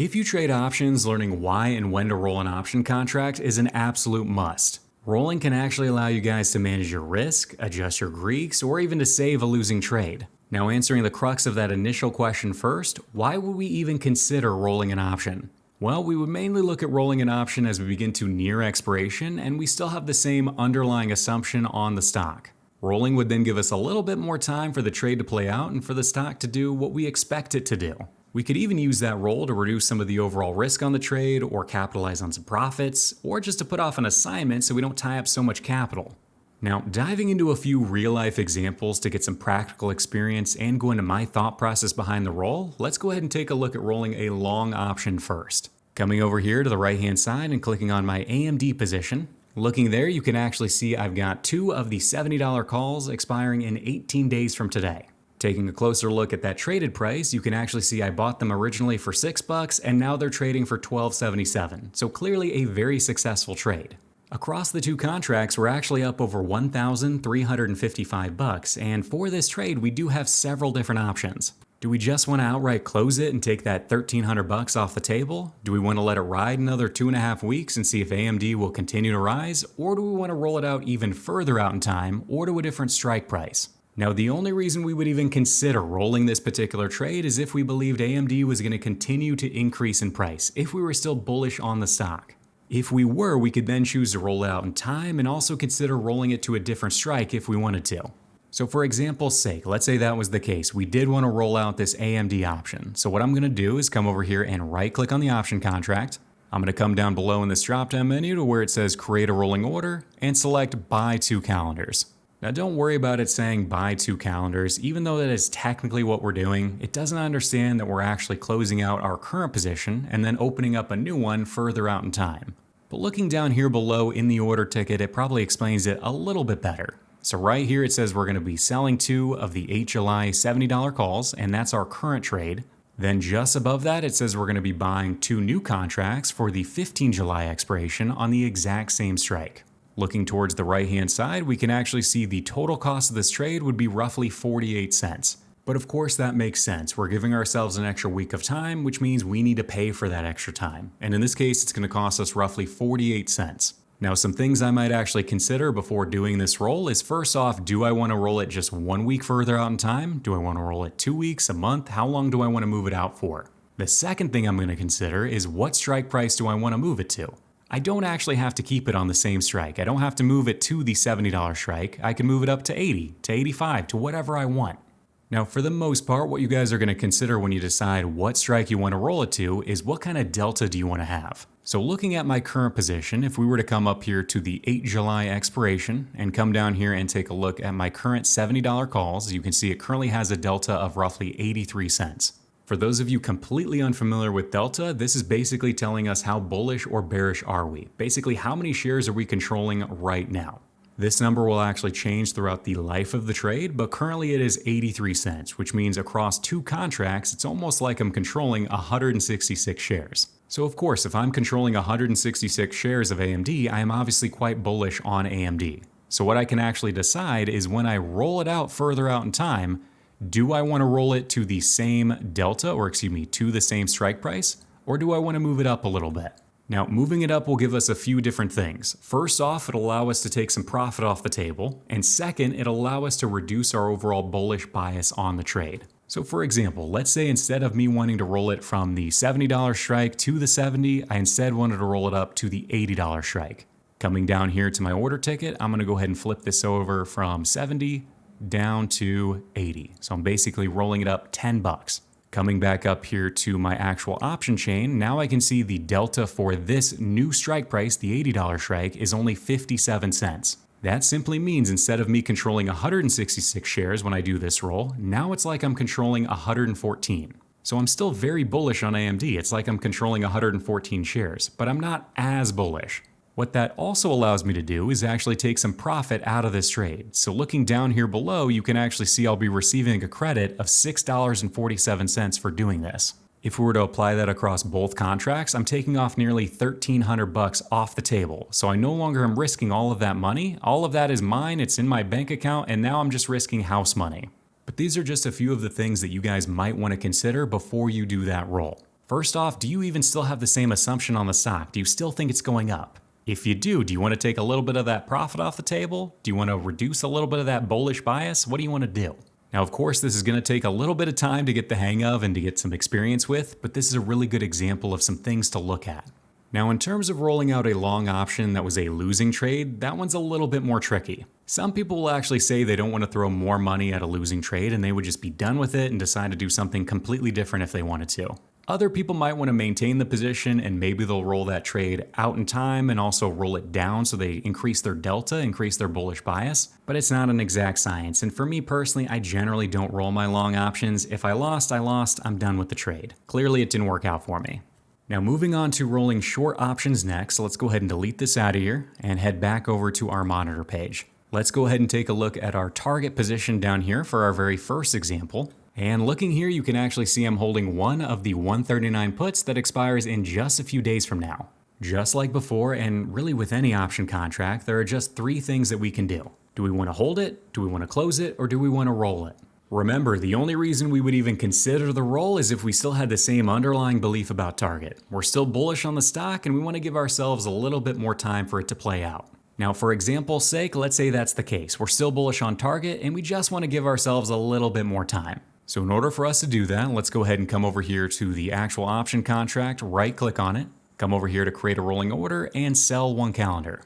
If you trade options, learning why and when to roll an option contract is an absolute must. Rolling can actually allow you guys to manage your risk, adjust your Greeks, or even to save a losing trade. Now, answering the crux of that initial question first, why would we even consider rolling an option? Well, we would mainly look at rolling an option as we begin to near expiration and we still have the same underlying assumption on the stock. Rolling would then give us a little bit more time for the trade to play out and for the stock to do what we expect it to do. We could even use that roll to reduce some of the overall risk on the trade or capitalize on some profits, or just to put off an assignment so we don't tie up so much capital. Now, diving into a few real-life examples to get some practical experience and go into my thought process behind the roll, let's go ahead and take a look at rolling a long option first. Coming over here to the right-hand side and clicking on my AMD position. Looking there, you can actually see I've got 2 of the $70 calls expiring in 18 days from today. Taking a closer look at that traded price, you can actually see I bought them originally for $6 and now they're trading for $12.77. So clearly a very successful trade. Across the 2 contracts, we're actually up over $1,355, and for this trade, we do have several different options. Do we just want to outright close it and take that $1,300 off the table? Do we want to let it ride another 2.5 weeks and see if AMD will continue to rise? Or do we want to roll it out even further out in time or to a different strike price? Now, the only reason we would even consider rolling this particular trade is if we believed AMD was going to continue to increase in price, if we were still bullish on the stock. If we were, we could then choose to roll it out in time and also consider rolling it to a different strike if we wanted to. So for example's sake, let's say that was the case. We did want to roll out this AMD option. So what I'm going to do is come over here and right click on the option contract. I'm going to come down below in this drop down menu to where it says create a rolling order and select buy 2 calendars. Now don't worry about it saying buy 2 calendars, even though that is technically what we're doing. It doesn't understand that we're actually closing out our current position and then opening up a new one further out in time. But looking down here below in the order ticket, it probably explains it a little bit better. So right here it says we're going to be selling 2 of the 8 July $70 calls, and that's our current trade. Then just above that it says we're going to be buying 2 new contracts for the 15 July expiration on the exact same strike. Looking towards the right hand side, we can actually see the total cost of this trade would be roughly 48 cents. But of course that makes sense. We're giving ourselves an extra week of time, which means we need to pay for that extra time. And in this case, it's going to cost us roughly 48 cents. Now, some things I might actually consider before doing this roll is, first off, do I want to roll it just 1 week further out in time? Do I want to roll it 2 weeks, a month? How long do I want to move it out for? The second thing I'm going to consider is what strike price do I want to move it to? I don't actually have to keep it on the same strike. I don't have to move it to the $70 strike. I can move it up to 80, to 85, to whatever I want. Now, for the most part, what you guys are going to consider when you decide what strike you want to roll it to is what kind of delta do you want to have. So looking at my current position, if we were to come up here to the 8 July expiration and come down here and take a look at my current $70 calls, you can see it currently has a delta of roughly 83 cents. For those of you completely unfamiliar with delta, this is basically telling us how bullish or bearish are we. Basically, how many shares are we controlling right now? This number will actually change throughout the life of the trade, but currently it is 83 cents, which means across 2 contracts, it's almost like I'm controlling 166 shares. So of course, if I'm controlling 166 shares of AMD, I am obviously quite bullish on AMD. So what I can actually decide is when I roll it out further out in time, do I want to roll it to the same delta, or to the same strike price, or do I want to move it up a little bit? Now, moving it up will give us a few different things. First off, it'll allow us to take some profit off the table. And second, it'll allow us to reduce our overall bullish bias on the trade. So for example, let's say instead of me wanting to roll it from the $70 strike to the 70, I instead wanted to roll it up to the $80 strike. Coming down here to my order ticket, I'm going to go ahead and flip this over from 70 down to 80. So I'm basically rolling it up 10 bucks. Coming back up here to my actual option chain, now I can see the delta for this new strike price, the $80 strike, is only 57 cents. That simply means instead of me controlling 166 shares when I do this roll, now it's like I'm controlling 114. So I'm still very bullish on AMD. It's like I'm controlling 114 shares, but I'm not as bullish. What that also allows me to do is actually take some profit out of this trade. So looking down here below, you can actually see I'll be receiving a credit of $6.47 for doing this. If we were to apply that across both contracts, I'm taking off nearly $1,300 off the table. So I no longer am risking all of that money. All of that is mine, it's in my bank account, and now I'm just risking house money. But these are just a few of the things that you guys might want to consider before you do that roll. First off, do you even still have the same assumption on the stock? Do you still think it's going up? If you do you want to take a little bit of that profit off the table? Do you want to reduce a little bit of that bullish bias? What do you want to do? Now, of course, this is going to take a little bit of time to get the hang of and to get some experience with, but this is a really good example of some things to look at. Now, in terms of rolling out a long option that was a losing trade, that one's a little bit more tricky. Some people will actually say they don't want to throw more money at a losing trade and they would just be done with it and decide to do something completely different if they wanted to. Other people might want to maintain the position and maybe they'll roll that trade out in time and also roll it down so they increase their delta, increase their bullish bias. But it's not an exact science. And for me personally, I generally don't roll my long options. If I lost, I lost. I'm done with the trade. Clearly, it didn't work out for me. Now moving on to rolling short options next, let's go ahead and delete this out of here and head back over to our monitor page. Let's go ahead and take a look at our target position down here for our very first example. And looking here, you can actually see I'm holding one of the 139 puts that expires in just a few days from now. Just like before, and really with any option contract, there are just three things that we can do. Do we want to hold it? Do we want to close it? Or do we want to roll it? Remember, the only reason we would even consider the roll is if we still had the same underlying belief about target. We're still bullish on the stock and we want to give ourselves a little bit more time for it to play out. Now, for example's sake, let's say that's the case. We're still bullish on target and we just want to give ourselves a little bit more time. So in order for us to do that, let's go ahead and come over here to the actual option contract, right click on it, come over here to create a rolling order and sell one calendar.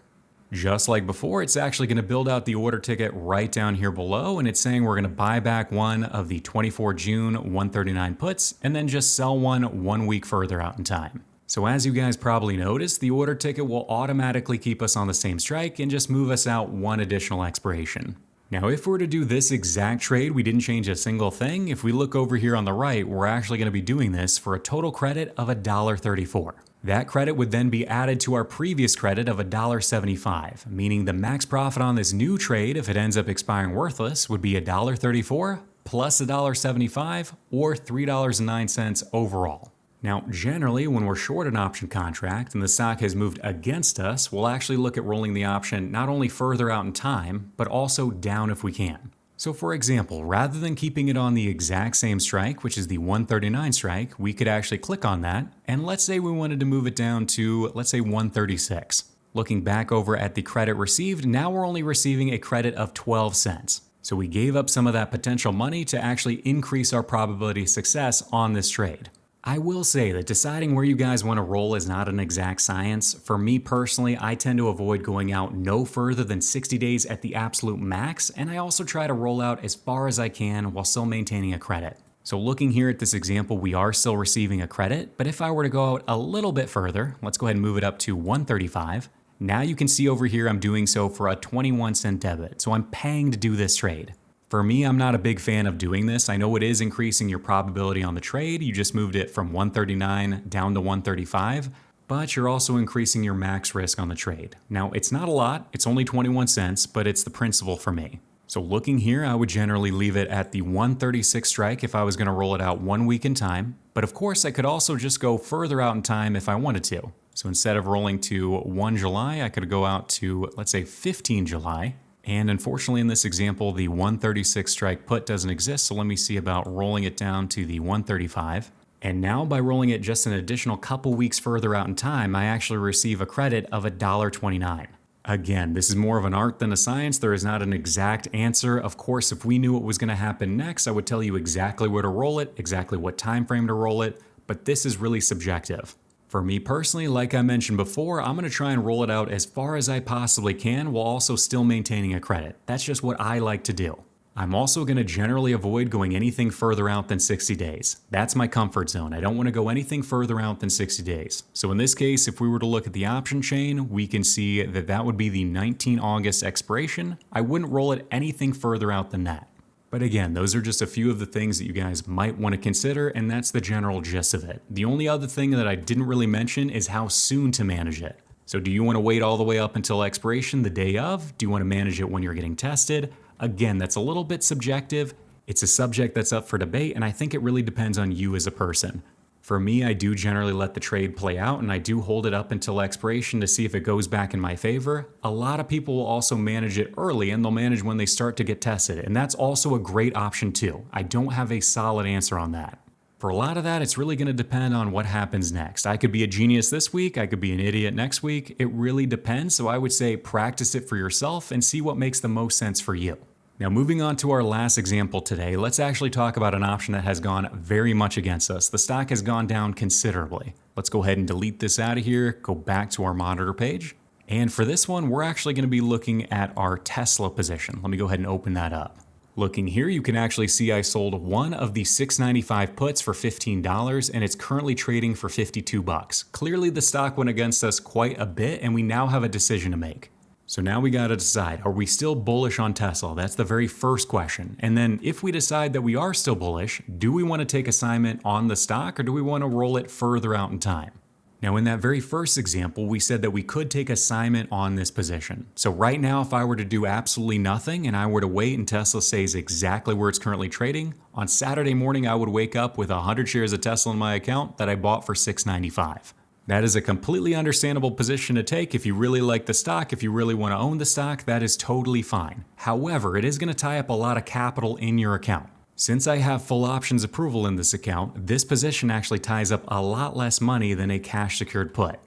Just like before, it's actually going to build out the order ticket right down here below, and it's saying we're going to buy back one of the 24 June 139 puts and then just sell one week further out in time. So as you guys probably noticed, the order ticket will automatically keep us on the same strike and just move us out one additional expiration. Now, if we were to do this exact trade, we didn't change a single thing. If we look over here on the right, we're actually going to be doing this for a total credit of $1.34. That credit would then be added to our previous credit of $1.75, meaning the max profit on this new trade, if it ends up expiring worthless, would be $1.34 plus $1.75 or $3.09 overall. Now, generally, when we're short an option contract and the stock has moved against us, we'll actually look at rolling the option not only further out in time, but also down if we can. So for example, rather than keeping it on the exact same strike, which is the 139 strike, we could actually click on that, and let's say we wanted to move it down to, let's say 136. Looking back over at the credit received, now we're only receiving a credit of 12 cents. So we gave up some of that potential money to actually increase our probability of success on this trade. I will say that deciding where you guys want to roll is not an exact science. For me personally, I tend to avoid going out no further than 60 days at the absolute max, and I also try to roll out as far as I can while still maintaining a credit. So looking here at this example, we are still receiving a credit, but if I were to go out a little bit further, let's go ahead and move it up to 135. Now you can see over here I'm doing so for a 21-cent debit, so I'm paying to do this trade. For me, I'm not a big fan of doing this. I know it is increasing your probability on the trade. You just moved it from 139 down to 135, but you're also increasing your max risk on the trade. Now, it's not a lot. It's only 21 cents, but it's the principle for me. So looking here, I would generally leave it at the 136 strike if I was going to roll it out 1 week in time. But of course, I could also just go further out in time if I wanted to. So instead of rolling to 1 July, I could go out to, let's say, 15 July. And unfortunately in this example, the 136 strike put doesn't exist, so let me see about rolling it down to the 135. And now by rolling it just an additional couple weeks further out in time, I actually receive a credit of $1.29. Again, this is more of an art than a science. There is not an exact answer. Of course, if we knew what was going to happen next, I would tell you exactly where to roll it, exactly what time frame to roll it, but this is really subjective. For me personally, like I mentioned before, I'm going to try and roll it out as far as I possibly can while also still maintaining a credit. That's just what I like to do. I'm also going to generally avoid going anything further out than 60 days. That's my comfort zone. I don't want to go anything further out than 60 days. So in this case, if we were to look at the option chain, we can see that that would be the 19 August expiration. I wouldn't roll it anything further out than that. But again, those are just a few of the things that you guys might want to consider, and that's the general gist of it. The only other thing that I didn't really mention is how soon to manage it. So do you want to wait all the way up until expiration the day of? Do you want to manage it when you're getting tested? Again, that's a little bit subjective. It's a subject that's up for debate, and I think it really depends on you as a person. For me, I do generally let the trade play out, and I do hold it up until expiration to see if it goes back in my favor. A lot of people will also manage it early, and they'll manage when they start to get tested, and that's also a great option too. I don't have a solid answer on that. For a lot of that, it's really going to depend on what happens next. I could be a genius this week, I could be an idiot next week. It really depends, so I would say practice it for yourself and see what makes the most sense for you. Now moving on to our last example today, let's actually talk about an option that has gone very much against us. The stock has gone down considerably. Let's go ahead and delete this out of here, go back to our monitor page. And for this one, we're actually going to be looking at our Tesla position. Let me go ahead and open that up. Looking here, you can actually see I sold one of the 695 puts for $15 and it's currently trading for 52 bucks. Clearly the stock went against us quite a bit and we now have a decision to make. So now we got to decide, are we still bullish on Tesla? That's the very first question. And then if we decide that we are still bullish, do we want to take assignment on the stock or do we want to roll it further out in time? Now in that very first example, we said that we could take assignment on this position. So right now, if I were to do absolutely nothing and I were to wait and Tesla stays exactly where it's currently trading, on Saturday morning, I would wake up with 100 shares of Tesla in my account that I bought for $6.95. That is a completely understandable position to take if you really like the stock, if you really want to own the stock, that is totally fine. However, it is going to tie up a lot of capital in your account. Since I have full options approval in this account, this position actually ties up a lot less money than a cash secured put.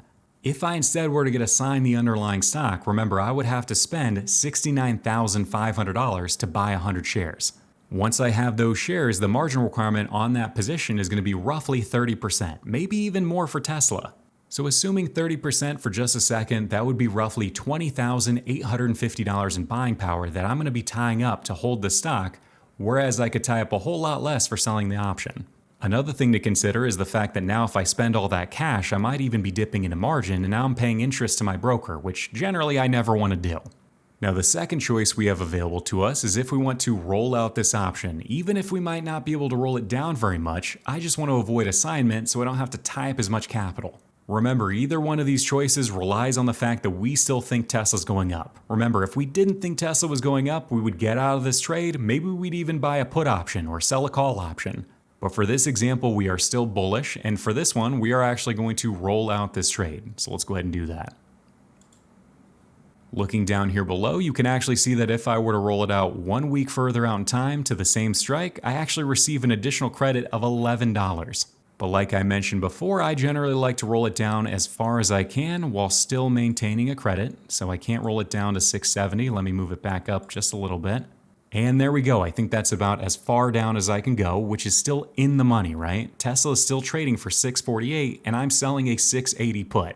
If I instead were to get assigned the underlying stock, remember I would have to spend $69,500 to buy 100 shares. Once I have those shares, the margin requirement on that position is going to be roughly 30%, maybe even more for Tesla. So assuming 30% for just a second, that would be roughly $20,850 in buying power that I'm going to be tying up to hold the stock, whereas I could tie up a whole lot less for selling the option. Another thing to consider is the fact that now if I spend all that cash, I might even be dipping into margin and now I'm paying interest to my broker, which generally I never want to do. Now the second choice we have available to us is if we want to roll out this option. Even if we might not be able to roll it down very much, I just want to avoid assignment so I don't have to tie up as much capital. Remember, either one of these choices relies on the fact that we still think Tesla's going up. Remember, if we didn't think Tesla was going up, we would get out of this trade. Maybe we'd even buy a put option or sell a call option. But for this example, we are still bullish. And for this one, we are actually going to roll out this trade. So let's go ahead and do that. Looking down here below, you can actually see that if I were to roll it out 1 week further out in time to the same strike, I actually receive an additional credit of $11. But like I mentioned before, I generally like to roll it down as far as I can while still maintaining a credit. So I can't roll it down to 670. Let me move it back up just a little bit. And there we go. I think that's about as far down as I can go, which is still in the money, right? Tesla is still trading for 648 and I'm selling a 680 put.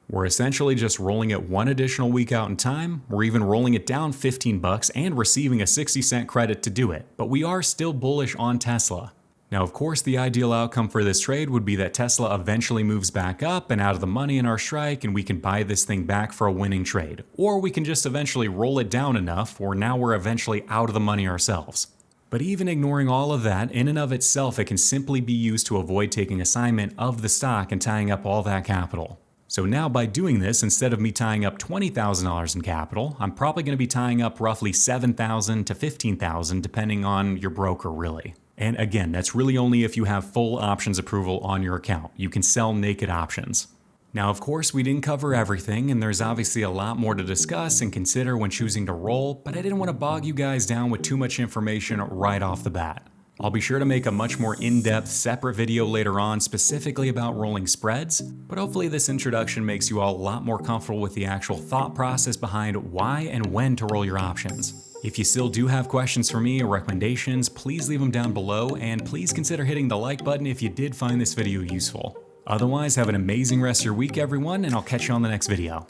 We're essentially just rolling it one additional week out in time. We're even rolling it down 15 bucks and receiving a 60-cent credit to do it. But we are still bullish on Tesla. Now, of course, the ideal outcome for this trade would be that Tesla eventually moves back up and out of the money in our strike and we can buy this thing back for a winning trade. Or we can just eventually roll it down enough where now we're eventually out of the money ourselves. But even ignoring all of that, in and of itself, it can simply be used to avoid taking assignment of the stock and tying up all that capital. So now by doing this, instead of me tying up $20,000 in capital, I'm probably going to be tying up roughly $7,000 to $15,000 depending on your broker really. And again, that's really only if you have full options approval on your account. You can sell naked options. Now, of course, we didn't cover everything, and there's obviously a lot more to discuss and consider when choosing to roll, but I didn't want to bog you guys down with too much information right off the bat. I'll be sure to make a much more in-depth separate video later on specifically about rolling spreads, but hopefully this introduction makes you all a lot more comfortable with the actual thought process behind why and when to roll your options. If you still do have questions for me or recommendations, please leave them down below and please consider hitting the like button if you did find this video useful. Otherwise, have an amazing rest of your week everyone, and I'll catch you on the next video.